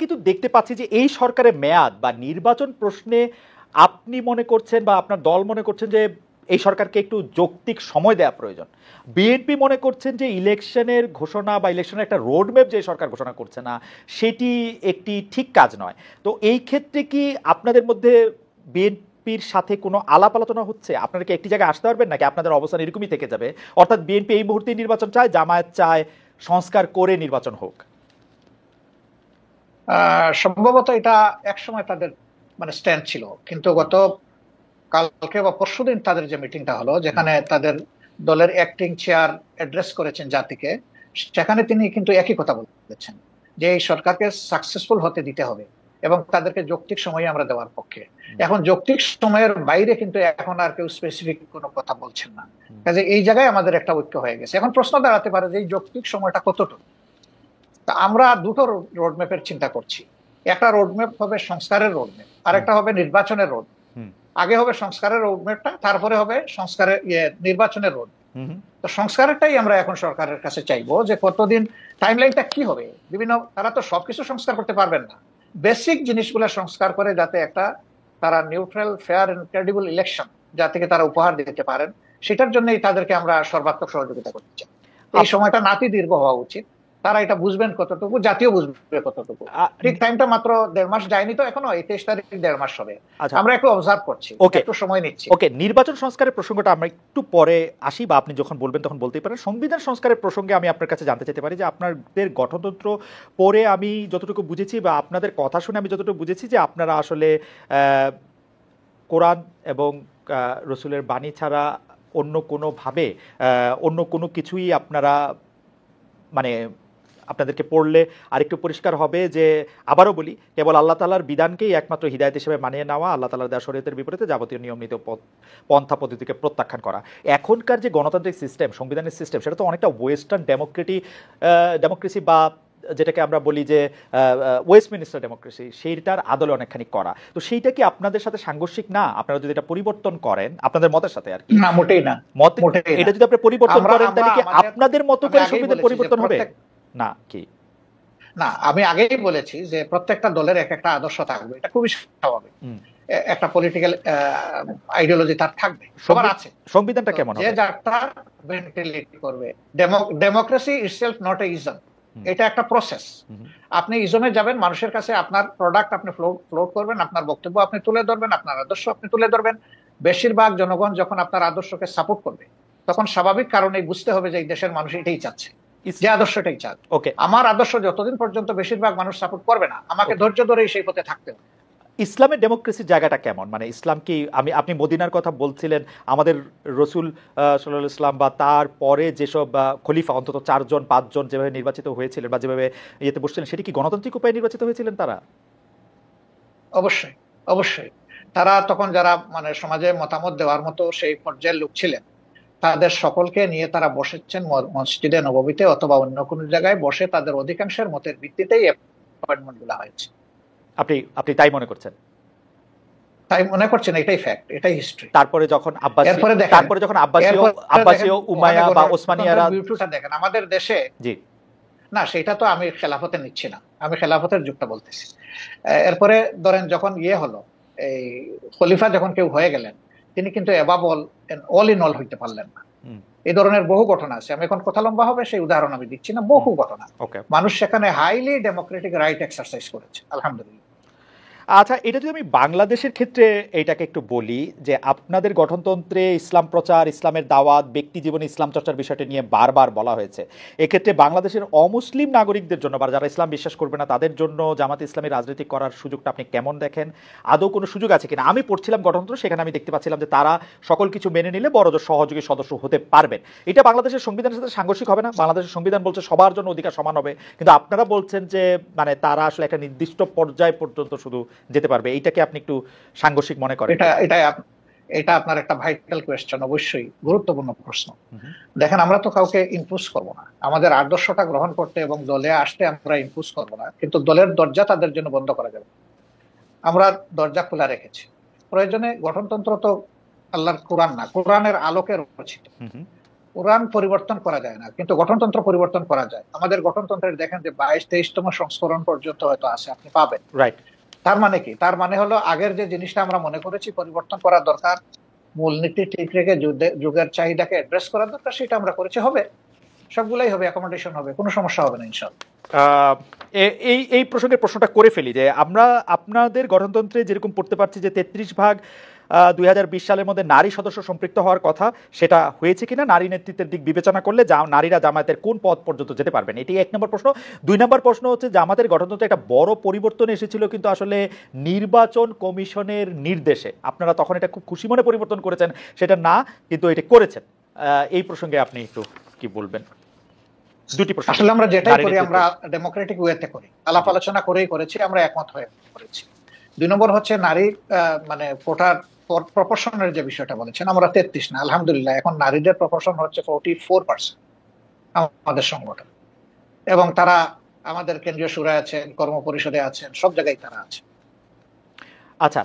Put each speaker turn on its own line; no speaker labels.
কিন্তু দেখতে পাচ্ছি যে এই সরকারের মেয়াদ বা নির্বাচন প্রশ্নে আপনি মনে করছেন বা আপনার দল মনে করছেন যে এই সরকারকে একটু যৌক্তিক সময় দেওয়া প্রয়োজন। বিএনপি মনে করছেন যে ইলেকশনের ঘোষণা বা ইলেকশনের একটা রোডম্যাপ যে সরকার ঘোষণা করছে না সেটি একটি ঠিক কাজ নয়। তো এই ক্ষেত্রে কি আপনাদের মধ্যে বিএনপির সাথে কোনো আলাপ আলোচনা হচ্ছে? আপনারা কি একটি জায়গায় আসতে পারবেন নাকি আপনাদের অবস্থান এরকমই থেকে যাবে? অর্থাৎ বিএনপি এই মুহূর্তে নির্বাচন চায়, জামায়াত চায় সংস্কার করে নির্বাচন হোক।
সম্ভবত এটা একসময় তাদের মানে স্ট্যান্ড ছিল, কিন্তু গত কালকে বা পরশুদিন তাদের যে মিটিংটা হলো, যেখানে তাদের দলের অ্যাক্টিং চেয়ার অ্যাড্রেস করেছেন জাতিকে, সেখানে তিনি কিন্তু একই কথা বলেছেন যে এই সরকারকে সাকসেসফুল হতে দিতে হবে এবং তাদেরকে যৌক্তিক সময় আমরা দেওয়ার পক্ষে। এখন যৌক্তিক সময়ের বাইরে কিন্তু এখন আর কেউ স্পেসিফিক কোনো কথা বলছেন না, কাজে এই জায়গায় আমাদের একটা ঐক্য হয়ে গেছে। এখন প্রশ্ন দাঁড়াতে পারে যে এই যৌক্তিক সময়টা কতটুকু। তা আমরা দুটো রোডম্যাপের চিন্তা করছি। একটা রোডম্যাপ হবে সংস্কারের রোডম্যাপ, আর একটা হবে নির্বাচনের রোড। আগে হবে সংস্কারের রোডম্যাপটা, তারপরে হবে সংস্কারের নির্বাচনের রোড। তো সংস্কারটাই আমরা এখন সরকারের কাছে চাইবো যে কতদিন টাইমলাইনটা কি হবে। বিভিন্ন তারা তো সবকিছু সংস্কার করতে পারবেন না, বেসিক জিনিসগুলো সংস্কার করে যাতে একটা তারা neutral, fair and credible election যাতে তারা উপহার দিতে পারেন, সেটার জন্যই তাদেরকে আমরা সর্বাত্মক সহযোগিতা করতে চাই। এই সময়টা নাতি দীর্ঘ হওয়া উচিত, তারা এটা বুঝবেন কতটুকু, জাতীয় বুঝবে কতটুকু। ঠিক টাইমটা মাত্র 1.5 মাস যায়নি তো এখনো, এই 23 তারিখ 1.5 মাস হবে। আমরা একটু অবজার্ভ করছি, একটু সময় নিচ্ছি।
ওকে, নির্বাচন সংস্কারের প্রসঙ্গটা আমরা একটু পরে আসি, বা আপনি যখন বলবেন তখন বলতেই পারেন। সংবিধান সংস্কারের প্রসঙ্গে আমি আপনার কাছে জানতে চাইতে পারি যে আপনাদের গঠনতন্ত্র পরে আমি যতটুকু বুঝেছি বা আপনাদের কথা শুনে আমি যতটুকু বুঝেছি যে আপনারা আসলে কোরআন এবং রসুলের বাণী ছাড়া অন্য কোনোভাবে অন্য কোনো কিছুই আপনারা মানে আপনাদেরকে পড়লে আরেকটু পরিষ্কার হবে যে, আবারও বলি, কেবল আল্লাহ তাআলার বিধানকেই একমাত্র হিদায়াত হিসেবে মানিয়ে নেওয়া, আল্লাহ তাআলার দেওয়া শরীয়তের বিপরীতে যাবতীয় নিয়ম নীতি পন্থা পদ্ধতিকে প্রত্যাখ্যান করা। এখনকার যে গণতান্ত্রিক সিস্টেম, সংবিধানের সিস্টেম, সেটা তো অনেকটা ওয়েস্টার্ন ডেমোক্রেসি বা যেটাকে আমরা বলি যে ওয়েস্টমিনিস্টার ডেমোক্রেসি, সেইটার আদলে অনেকখানি করা। তো সেইটা কি আপনাদের সাথে সাংঘর্ষিক না? আপনারা যদি এটা পরিবর্তন করেন আপনাদের মতের সাথে আর কি।
না, মোটেই না।
এটা যদি আপনি পরিবর্তন করেন তাহলে কি আপনাদের মতো করে সংবিধান পরিবর্তন হবে না কি?
না, আমি আগেই বলেছি যে প্রত্যেকটা দলের এক একটা আদর্শ থাকবে, এটা খুবই স্বাভাবিক। একটা পলিটিক্যাল আইডিওলজি তার থাকবে, সবার আছে।
সংবিধানটা কেমন হবে?
যে যারটা মেন্টালিটি করবে। Democracy itself not a ism, এটা একটা প্রসেস। আপনি ইজমে যাবেন, মানুষের কাছে আপনার প্রোডাক্ট আপনি ফ্লোট করবেন, আপনার বক্তব্য আপনি তুলে ধরবেন, আপনার আদর্শ আপনি তুলে ধরবেন। বেশিরভাগ জনগণ যখন আপনার আদর্শকে সাপোর্ট করবে, তখন স্বাভাবিক কারণেই বুঝতে হবে যে এই দেশের মানুষ এটাই চাচ্ছে, যে আদর্শটাই চান। আমার আদর্শ যতদিন পর্যন্ত বেশিরভাগ মানুষ সাপোর্ট করবে না, আমাকে ধৈর্য ধরেই সেই পথে থাকতে হবে।
ইসলামের ডেমোক্রেসির জায়গাটা কেমন? মানে ইসলাম কি, আপনি মদিনার কথা বলছিলেন, আমাদের রসুল সাল্লাল্লাহু আলাইহি ওয়াসাল্লাম বা তার পরে যেসব খলিফা অন্তত 4 জন 5 জন যেভাবে নির্বাচিত হয়েছিলেন বা যেভাবে ইয়েতে বসছিলেন, সেটি কি গণতান্ত্রিক উপায়ে নির্বাচিত হয়েছিলেন তারা?
অবশ্যই, অবশ্যই। তারা তখন যারা মানে সমাজে মতামত দেওয়ার মতো সেই পর্যায়ের লোক ছিলেন, তাদের সকলকে নিয়ে তারা বসেছেন মসজিদে নববীতে অথবা অন্য কোনো জায়গায় বসে, তাদের অধিকাংশের মতের ভিত্তিতেই অ্যাপয়েন্টমেন্ট গুলো হয়েছে।
আপনি তাই মনে করছেন?
তাই মনে করছেন, এটাই ফ্যাক্ট, এটাই হিস্ট্রি।
তারপরে যখন আব্বাসীয় উমাইয়া বা ওসমানিয়ারা,
বিউটিটা দেখেন আমাদের দেশে। জি না, সেটা তো আমি খেলাফতে নিচ্ছি না, আমি খেলাফতের যুগটা বলতেছি। এরপরে ধরেন যখন হলো, এই খলিফা যখন কেউ হয়ে গেলেন, তিনি কিন্তু অল ইন অল হইতে পারলেন না। এই ধরনের বহু ঘটনা আছে, আমি এখন কথা লম্বা হবে সেই উদাহরণ আমি দিচ্ছি না, বহু ঘটনা। মানুষ সেখানে হাইলি ডেমোক্রেটিক রাইট এক্সারসাইজ করেছে, আলহামদুলিল্লাহ।
আচ্ছা, এটা যদি আমি বাংলাদেশের ক্ষেত্রে এইটাকে একটু বলি যে আপনাদের গঠনতন্ত্রে ইসলাম প্রচার, ইসলামের দাওয়াত, ব্যক্তি জীবনে ইসলাম চর্চার বিষয়টা নিয়ে বারবার বলা হয়েছে। এক্ষেত্রে বাংলাদেশের অমুসলিম নাগরিকদের জন্য বা যারা ইসলাম বিশ্বাস করবে না তাদের জন্য জামাত ইসলামী রাজনীতি করার সুযোগটা আপনি কেমন দেখেন? আদৌ কোনো সুযোগ আছে কিনা? আমি পড়ছিলাম গঠনতন্ত্র, সেখানে আমি দেখতে পাচ্ছিলাম যে তারা সকল কিছু মেনে নিলে বড় সহযোগী সদস্য হতে পারবেন। এটা বাংলাদেশের সংবিধানের সাথে সাংঘর্ষিক হবে না? বাংলাদেশের সংবিধান বলছে সবার জন্য অধিকার সমান হবে, কিন্তু আপনারা বলছেন যে মানে তারা আসলে একটা নির্দিষ্ট পর্যায় পর্যন্ত শুধু যেতে পারবে। এইটাকে আপনি একটু সাংঘর্ষিক মনে করেন?
এটা আপনার একটা ভাইটাল কোয়েশ্চেন, অবশ্যই গুরুত্বপূর্ণ প্রশ্ন। দেখেন, আমরা তো কাউকে ইম্পোজ করব না, আমাদের আদর্শটা গ্রহণ করতে এবং দলে আসতে আমরা ইম্পোজ করব না, কিন্তু দলের দরজা তাদের জন্য বন্ধ করা যাবে। আমরা দরজা খোলা রেখেছি। প্রয়োজনে গঠনতন্ত্র তো আল্লাহর কোরআন না, কোরআনের আলোকে রচিত। কোরআন পরিবর্তন করা যায় না, কিন্তু গঠনতন্ত্র পরিবর্তন করা যায়। আমাদের গঠনতন্ত্রের দেখেন যে 22-23তম সংস্করণ পর্যন্ত হয়তো আছে, আপনি পাবেন।
রাইট।
তার মানে কি? তার মানে হলো আগের যে জিনিসটা আমরা মনে করেছি পরিবর্তন করা দরকার, মূলনীতি ঠিক রেখে যুগের চাহিদাকে অ্যাড্রেস করা দরকার, সেটা আমরা করেছি। হবে, সবগুলাই হবে, অ্যাকোমোডেশন হবে, কোনো সমস্যা হবে না ইনশাআল্লাহ।
এই এই প্রসঙ্গে প্রশ্নটা করে ফেলি যে আমরা আপনাদের গঠনতন্ত্রে যেরকম পড়তে পারছি যে 33 ভাগ 2020 সালের মধ্যে নারী সদস্য সম্পৃক্ত হওয়ার কথা, সেটা হয়েছে কিনা, নারী নেতৃত্বের দিক বিবেচনা করলে নারীরা জামায়াতের কোন পদ পর্যন্ত যেতে পারবেন, এটি 1 নম্বর প্রশ্ন। 2 নম্বর প্রশ্ন হচ্ছে জামাতের গঠনতন্ত্রে একটা বড় পরিবর্তন এসেছিল কিন্তু আসলে নির্বাচন কমিশনের নির্দেশে, আপনারা তখন এটা খুব খুশি মনে পরিবর্তন করেছেন, সেটা না কিন্তু এটা করেছেন। এই প্রসঙ্গে আপনি একটু কি বলবেন? দুটি প্রশ্ন।
আসলে আমরা যেটাই করি আমরা ডেমোক্রেটিক ওয়েতে করি, আলাপ আলোচনা করেই করেছি, আমরা একমত হয়ে করেছি। 2 নম্বর হচ্ছে নারী মানে কোটার প্রপোর্শনের যে বিষয়টা বলেছেন, আমরা 33 না, আলহামদুলিল্লাহ এখন নারীদের প্রপোর্শন হচ্ছে 44% আমাদের সংগঠন, এবং তারা আমাদের কেন্দ্রীয় সুরায় আছেন, কর্ম পরিষদে আছেন, সব জায়গায় তারা আছে।
আচ্ছা।